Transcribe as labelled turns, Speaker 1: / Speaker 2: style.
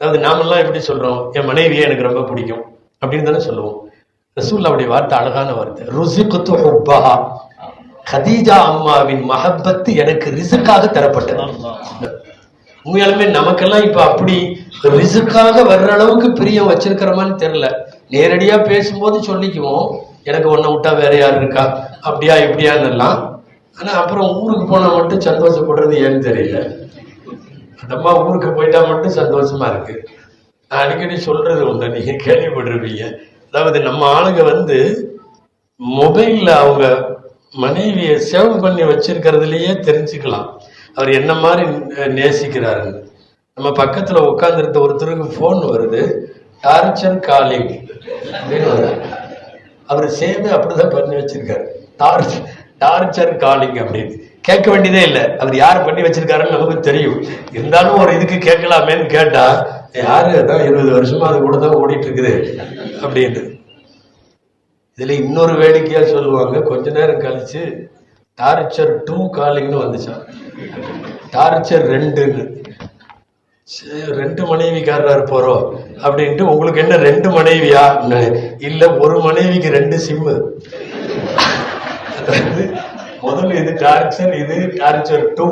Speaker 1: அதாவது நாமெல்லாம் எப்படி சொல்றோம், என் மனைவியே எனக்கு ரொம்ப பிடிக்கும் அப்படின்னு தானே சொல்லுவோம். ரசூலுல்லாஹ்வுடைய வார்த்தை அழகான வார்த்தை, ருஸிக்து ஹுப்பஹா, கதீஜா அம்மாவின் மஹப்பத்து எனக்கு ரிசுக்காக தரப்பட்டது. உண்மையாலுமே நமக்கெல்லாம் இப்ப அப்படி ரிசுக்காக வர்ற அளவுக்கு பிரியம் வச்சிருக்கிறோமான்னு தெரியல. நேரடியா பேசும்போது சொல்லிக்குவோம், எனக்கு ஒன்ன விட்டா வேற யாரு இருக்கா, அப்படியா இப்படியான்னு எல்லாம். ஆனா அப்புறம் ஊருக்கு போனா மட்டும் சந்தோஷப்படுறது ஏன்னு தெரியல. அந்த அம்மா ஊருக்கு போயிட்டா மட்டும் சந்தோஷமா இருக்கு. நான் அடிக்கடி சொல்றது ஒண்ணு, நீங்க கேள்விப்பட்டிருப்பீங்க. அதாவது நம்ம ஆளுங்க மொபைல்ல அவங்க மனைவியை சேவ் பண்ணி வச்சிருக்கிறதுலயே தெரிஞ்சுக்கலாம் அவர் என்ன மாதிரி நேசிக்கிறாருன்னு. நம்ம பக்கத்துல உட்கார்ந்துருந்த ஒருத்தருக்கு போன் வருது, டார்ச்சர் காலிங் அப்படின்னு வருது. அவர் சேவ் அப்படிதான் பண்ணி வச்சிருக்காரு, டார்ச்சர் காலிங் அப்படின்னு. கேட்க வேண்டியதே இல்லை, அவர் யார் பண்ணி வச்சிருக்காருன்னு நமக்கு தெரியும். இருந்தாலும் ஒரு இதுக்கு கேட்கலாமேன்னு கேட்டா, யாரு அதான் 20 வருஷமா அது கூட தான் ஓடிட்டு இருக்குது அப்படின்னு. இதுல இன்னொரு வேடிக்கையா சொல்லுவாங்க, கொஞ்ச நேரம் கழிச்சு டார்ச்சர் 2 காலிங்னு வந்துச்சான், டார்ச்சர் 2ன்னு. 2 மனைவிக்காரர் போறோம் அப்படின்ட்டு. உங்களுக்கு என்ன 2 மனைவியா? இல்ல, ஒரு மனைவிக்கு 2 சிம்மு. முதல்ல இது டார்ச்சர், இது டார்ச்சர் 2.